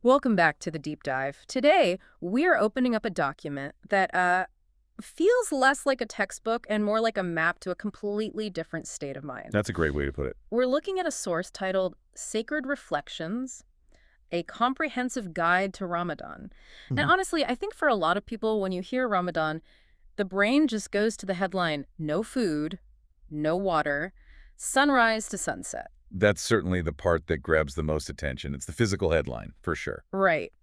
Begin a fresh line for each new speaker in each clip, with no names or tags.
Welcome back to the deep dive. Today, we are opening up a document that feels less like a textbook and more like a map to a completely different state of mind.
That's a great way to put it.
We're looking at a source titled Sacred Reflections, a comprehensive guide to Ramadan. And
Mhm.
honestly, I think for a lot of people, when you hear Ramadan, the brain just goes to the headline, no food, no water, sunrise to sunset.
That's certainly the part that grabs the most attention. It's the physical headline, for sure.
Right.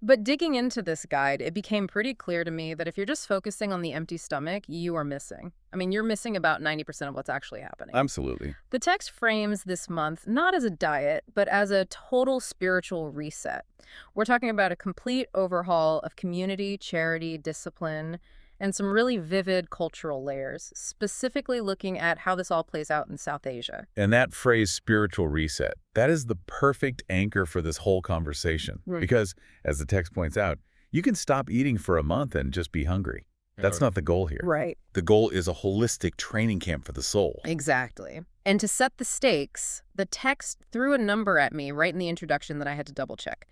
But digging into this guide, it became pretty clear to me that if you're just focusing on the empty stomach, you are missing. I mean, you're missing about 90% of what's actually happening.
Absolutely.
The text frames this month not as a diet, but as a total spiritual reset. We're talking about a complete overhaul of community, charity, discipline, and some really vivid cultural layers, specifically looking at how this all plays out in South Asia.
And that phrase, spiritual reset, that is the perfect anchor for this whole conversation.
Right.
Because, as the text points out, you can stop eating for a month and just be hungry. That's not the goal here.
Right.
The goal is a holistic training camp for the soul.
Exactly. And to set the stakes, the text threw a number at me right in the introduction that I had to double check.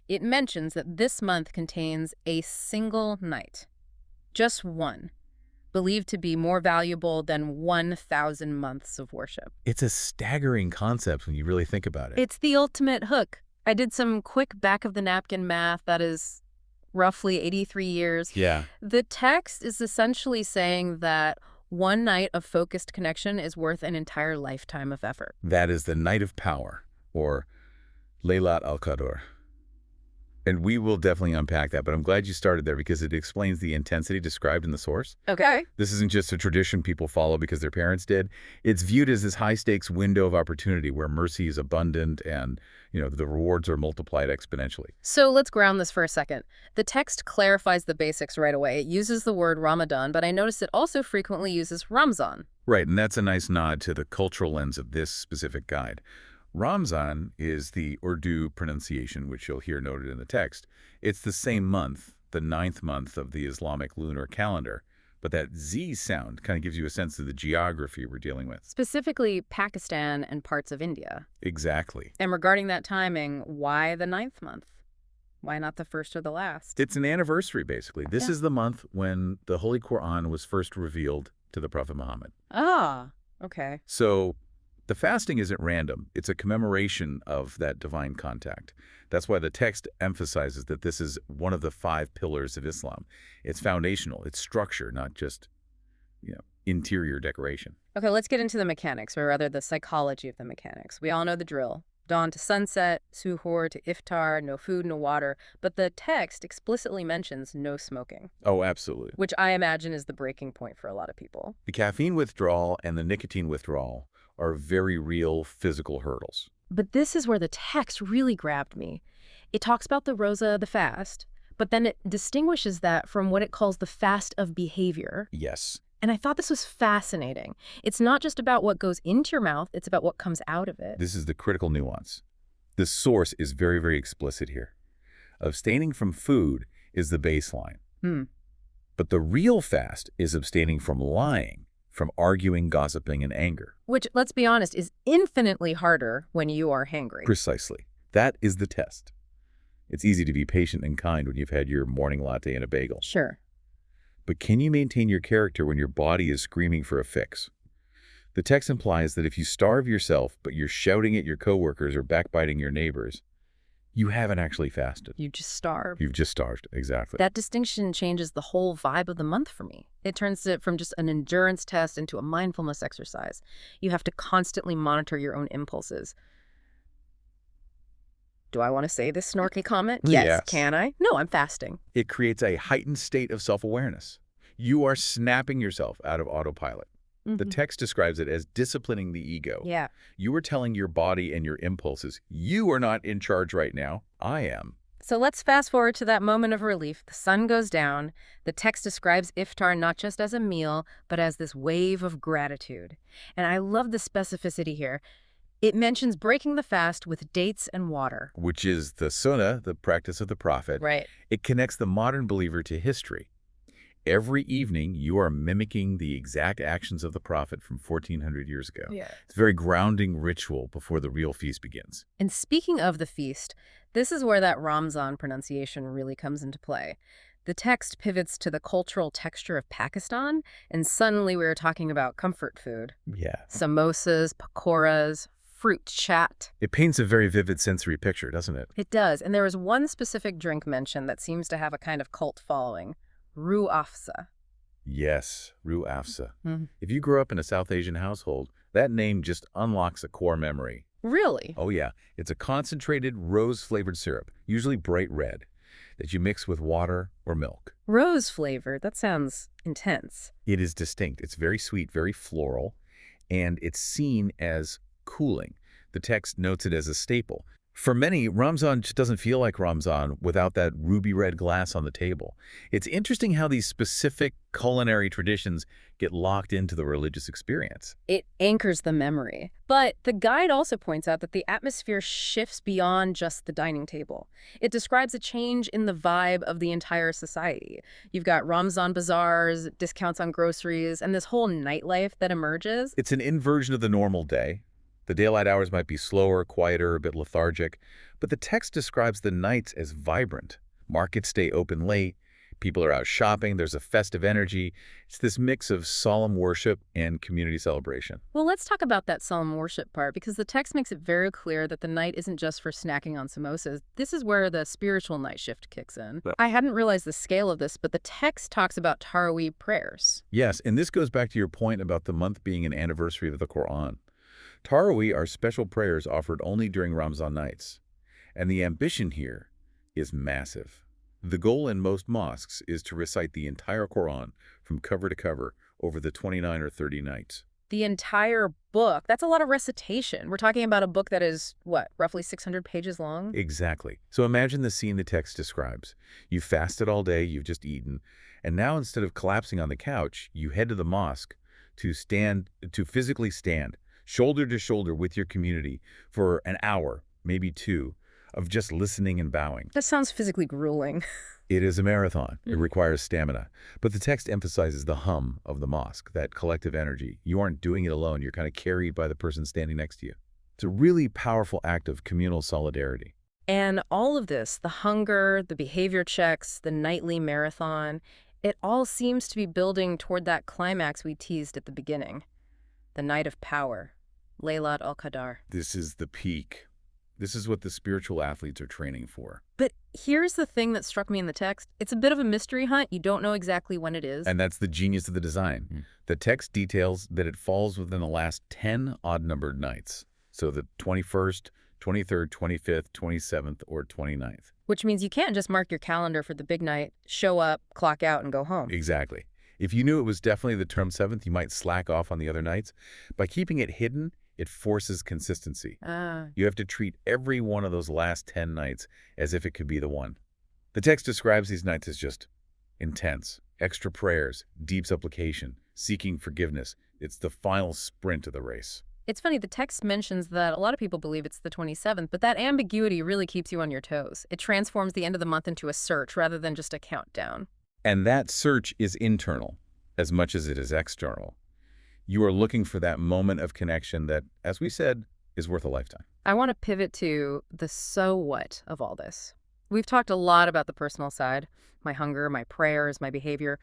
It mentions that this month contains a single night. Just one, believed to be more valuable than 1,000 months of worship.
It's a staggering concept when you really think about it.
It's the ultimate hook. I did some quick back-of-the-napkin math. That is roughly 83 years.
Yeah.
The text is essentially saying that one night of focused connection is worth an entire lifetime of effort.
That is the night of power, or Laylat al-Qadr. And we will definitely unpack that, but I'm glad you started there because it explains the intensity described in the source.
Okay.
This isn't just a tradition people follow because their parents did. It's viewed as this high-stakes window of opportunity where mercy is abundant and, the rewards are multiplied exponentially.
So let's ground this for a second. The text clarifies the basics right away. It uses the word Ramadan, but I noticed it also frequently uses Ramzan.
Right, and that's a nice nod to the cultural lens of this specific guide. Ramzan is the Urdu pronunciation, which you'll hear noted in the text. It's the same month, the 9th month of the Islamic lunar calendar, but that Z sound kind of gives you a sense of the geography we're dealing with.
Specifically Pakistan and parts of India.
Exactly.
And regarding that timing, why the 9th month? Why not the first or the last?
It's an anniversary, basically. This
Yeah.
is the month when the Holy Quran was first revealed to the Prophet Muhammad.
Ah, okay.
So the fasting isn't random. It's a commemoration of that divine contact. That's why the text emphasizes that this is one of the 5 pillars of Islam. It's foundational. It's structure, not just, interior decoration.
Okay, let's get into the mechanics, or rather the psychology of the mechanics. We all know the drill. Dawn to sunset, suhoor to iftar, no food, no water. But the text explicitly mentions no smoking,
Oh, absolutely.
which I imagine is the breaking point for a lot of people.
The caffeine withdrawal and the nicotine withdrawal are very real physical hurdles.
But this is where the text really grabbed me. It talks about the rosa, the fast, but then it distinguishes that from what it calls the fast of behavior.
Yes.
And I thought this was fascinating. It's not just about what goes into your mouth, it's about what comes out of it.
This is the critical nuance. The source is very, very explicit here. Abstaining from food is the baseline. But the real fast is abstaining from lying, from arguing, gossiping, and anger.
Which, let's be honest, is infinitely harder when you are hangry.
Precisely. That is the test. It's easy to be patient and kind when you've had your morning latte and a bagel.
Sure.
But can you maintain your character when your body is screaming for a fix? The text implies that if you starve yourself, but you're shouting at your coworkers or backbiting your neighbors, you haven't actually fasted.
You just starve.
You've just starved. Exactly.
That distinction changes the whole vibe of the month for me. It turns it from just an endurance test into a mindfulness exercise. You have to constantly monitor your own impulses. Do I want to say this snarky comment?
Yes.
Can I? No, I'm fasting.
It creates a heightened state of self-awareness. You are snapping yourself out of autopilot. The text describes it as disciplining the ego.
Yeah.
You are telling your body and your impulses, you are not in charge right now. I am.
So let's fast forward to that moment of relief. The sun goes down. The text describes iftar not just as a meal, but as this wave of gratitude. And I love the specificity here. It mentions breaking the fast with dates and water.
Which is the sunnah, the practice of the prophet.
Right.
It connects the modern believer to history. Every evening, you are mimicking the exact actions of the prophet from 1400 years ago.
Yeah.
It's a very grounding ritual before the real feast begins.
And speaking of the feast, this is where that Ramzan pronunciation really comes into play. The text pivots to the cultural texture of Pakistan, and suddenly we're talking about comfort food.
Yeah.
Samosas, pakoras, fruit chat.
It paints a very vivid sensory picture, doesn't it?
It does, and there is one specific drink mentioned that seems to have a kind of cult following. Ru Afza.
Yes, Rue Afza.
Mhm.
If you grew up in a South Asian household, that name just unlocks a core memory.
Really?
Oh yeah, it's a concentrated rose-flavored syrup, usually bright red, that you mix with water or milk.
Rose flavored. That sounds intense.
It is distinct. It's very sweet, very floral, and it's seen as cooling. The text notes it as a staple. For many, Ramzan just doesn't feel like Ramzan without that ruby red glass on the table. It's interesting how these specific culinary traditions get locked into the religious experience.
It anchors the memory. But the guide also points out that the atmosphere shifts beyond just the dining table. It describes a change in the vibe of the entire society. You've got Ramzan bazaars, discounts on groceries, and this whole nightlife that emerges.
It's an inversion of the normal day. The daylight hours might be slower, quieter, a bit lethargic, but the text describes the nights as vibrant. Markets stay open late, people are out shopping, there's a festive energy. It's this mix of solemn worship and community celebration.
Well, let's talk about that solemn worship part, because the text makes it very clear that the night isn't just for snacking on samosas. This is where the spiritual night shift kicks in.
Yeah.
I hadn't realized the scale of this, but the text talks about Taraweeh prayers.
Yes, and this goes back to your point about the month being an anniversary of the Quran. Taraweeh are special prayers offered only during Ramzan nights, and the ambition here is massive. The goal in most mosques is to recite the entire Quran from cover to cover over the 29 or 30 nights.
The entire book. That's a lot of recitation. We're talking about a book that is, what, roughly 600 pages long?
Exactly. So imagine the scene the text describes. You've fasted all day, you've just eaten, and now instead of collapsing on the couch, you head to the mosque to physically stand, shoulder to shoulder with your community for an hour, maybe two, of just listening and bowing.
That sounds physically grueling.
It is a marathon. It requires stamina. But the text emphasizes the hum of the mosque, that collective energy. You aren't doing it alone. You're kind of carried by the person standing next to you. It's a really powerful act of communal solidarity.
And all of this, the hunger, the behavior checks, the nightly marathon, it all seems to be building toward that climax we teased at the beginning. The night of power, Laylat al-Qadar.
This is the peak. This is what the spiritual athletes are training for.
But here's the thing that struck me in the text. It's a bit of a mystery hunt. You don't know exactly when it is.
And that's the genius of the design. The text details that it falls within the last 10 odd-numbered nights. So the 21st, 23rd, 25th, 27th, or 29th.
Which means you can't just mark your calendar for the big night, show up, clock out, and go home.
Exactly. If you knew it was definitely the term 7th, you might slack off on the other nights. By keeping it hidden, it forces consistency. You have to treat every one of those last 10 nights as if it could be the one. The text describes these nights as just intense, extra prayers, deep supplication, seeking forgiveness. It's the final sprint of the race.
It's funny, the text mentions that a lot of people believe it's the 27th, but that ambiguity really keeps you on your toes. It transforms the end of the month into a search rather than just a countdown.
And that search is internal as much as it is external. You are looking for that moment of connection that, as we said, is worth a lifetime.
I want to pivot to the so what of all this. We've talked a lot about the personal side, my hunger, my prayers, my behavior,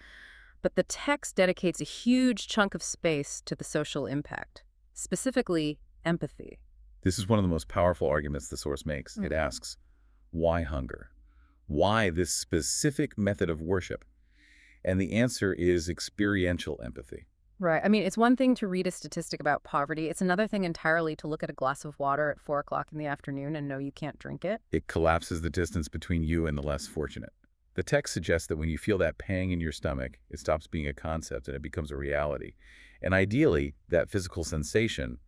but the text dedicates a huge chunk of space to the social impact, specifically empathy.
This is one of the most powerful arguments the source makes. It asks, why hunger? Why this specific method of worship? And the answer is experiential empathy.
Right. I mean, it's one thing to read a statistic about poverty. It's another thing entirely to look at a glass of water at 4 o'clock in the afternoon and know you can't drink it.
It collapses the distance between you and the less fortunate. The text suggests that when you feel that pang in your stomach, it stops being a concept and it becomes a reality. And ideally, that physical sensation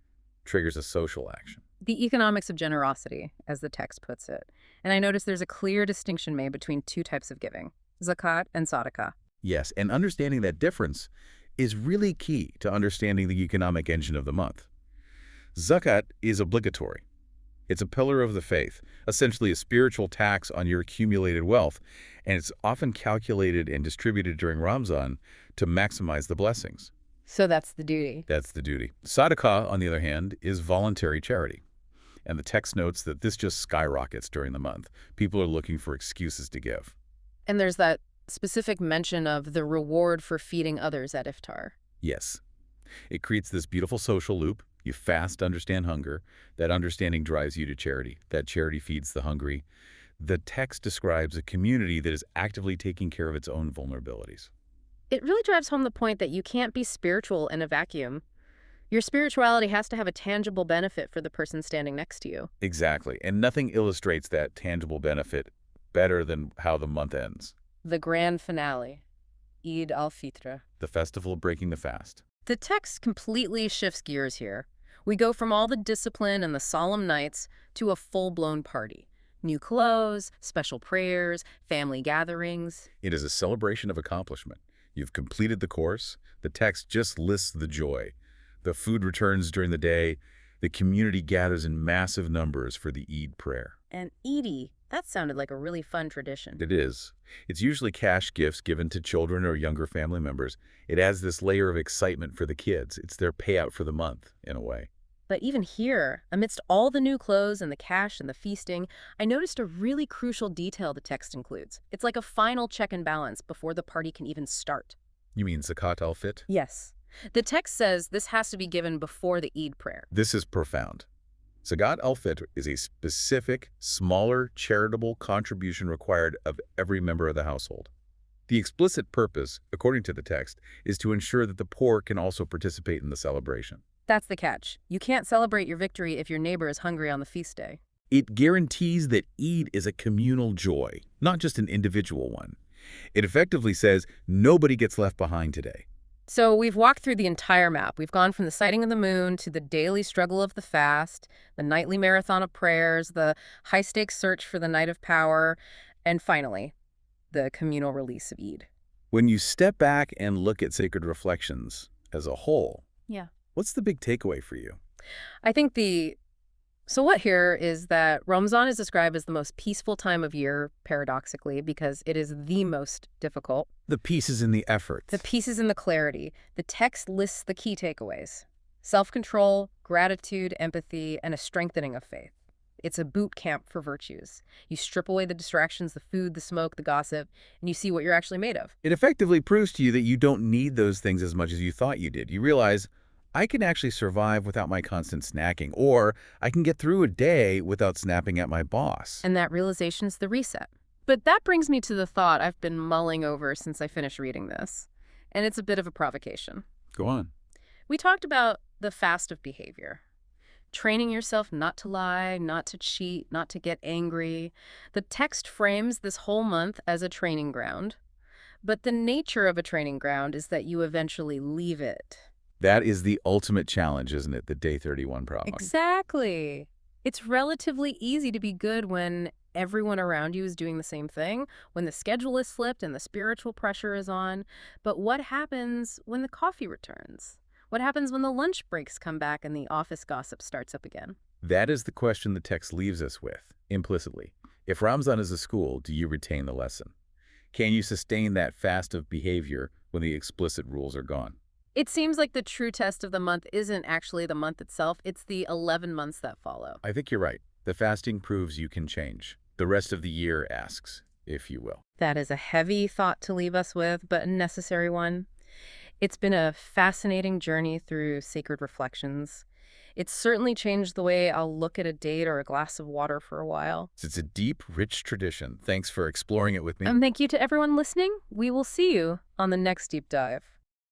triggers a social action.
The economics of generosity, as the text puts it. And I notice there's a clear distinction made between two types of giving, zakat and sadaqah.
Yes, and understanding that difference is really key to understanding the economic engine of the month. Zakat is obligatory. It's a pillar of the faith, essentially a spiritual tax on your accumulated wealth, and it's often calculated and distributed during Ramadan to maximize the blessings.
So that's the duty.
That's the duty. Sadaqah, on the other hand, is voluntary charity. And the text notes that this just skyrockets during the month. People are looking for excuses to give.
And there's that specific mention of the reward for feeding others at iftar.
Yes. It creates this beautiful social loop. You fast to understand hunger. That understanding drives you to charity. That charity feeds the hungry. The text describes a community that is actively taking care of its own vulnerabilities.
It really drives home the point that you can't be spiritual in a vacuum. Your spirituality has to have a tangible benefit for the person standing next to you.
Exactly. And nothing illustrates that tangible benefit better than how the month ends.
The grand finale, Eid al-Fitr.
The festival of breaking the fast.
The text completely shifts gears here. We go from all the discipline and the solemn nights to a full-blown party. New clothes, special prayers, family gatherings.
It is a celebration of accomplishment. You've completed the course. The text just lists the joy. The food returns during the day. The community gathers in massive numbers for the Eid prayer.
And Eid, that sounded like a really fun tradition.
It is. It's usually cash gifts given to children or younger family members. It adds this layer of excitement for the kids. It's their payout for the month, in a way.
But even here, amidst all the new clothes and the cash and the feasting, I noticed a really crucial detail the text includes. It's like a final check and balance before the party can even start.
You mean zakat al-fit?
Yes. The text says this has to be given before the Eid prayer.
This is profound. Zakat al-Fitr is a specific, smaller, charitable contribution required of every member of the household. The explicit purpose, according to the text, is to ensure that the poor can also participate in the celebration.
That's the catch. You can't celebrate your victory if your neighbor is hungry on the feast day.
It guarantees that Eid is a communal joy, not just an individual one. It effectively says nobody gets left behind today.
So we've walked through the entire map. We've gone from the sighting of the moon to the daily struggle of the fast, the nightly marathon of prayers, the high-stakes search for the night of power, and finally, the communal release of Eid.
When you step back and look at Sacred Reflections as a whole,
Yeah.
what's the big takeaway for you?
I think So what here is that Ramadan is described as the most peaceful time of year, paradoxically, because it is the most difficult.
The pieces in the effort.
The pieces in the clarity. The text lists the key takeaways: self-control, gratitude, empathy, and a strengthening of faith. It's a boot camp for virtues. You strip away the distractions, the food, the smoke, the gossip, and you see what you're actually made of.
It effectively proves to you that you don't need those things as much as you thought you did. You realize, I can actually survive without my constant snacking, or I can get through a day without snapping at my boss.
And that realization is the reset. But that brings me to the thought I've been mulling over since I finished reading this. And it's a bit of a provocation.
Go on.
We talked about the fast of behavior. Training yourself not to lie, not to cheat, not to get angry. The text frames this whole month as a training ground. But the nature of a training ground is that you eventually leave it.
That is the ultimate challenge, isn't it? The Day 31 problem.
Exactly. It's relatively easy to be good when everyone around you is doing the same thing, when the schedule is flipped and the spiritual pressure is on. But what happens when the coffee returns? What happens when the lunch breaks come back and the office gossip starts up again?
That is the question the text leaves us with, implicitly. If Ramadan is a school, do you retain the lesson? Can you sustain that fast of behavior when the explicit rules are gone?
It seems like the true test of the month isn't actually the month itself, it's the 11 months that follow.
I think you're right. The fasting proves you can change. The rest of the year asks, if you will.
That is a heavy thought to leave us with, but a necessary one. It's been a fascinating journey through Sacred Reflections. It's certainly changed the way I'll look at a date or a glass of water for a while.
It's a deep, rich tradition. Thanks for exploring it with me.
And thank you to everyone listening. We will see you on the next deep dive.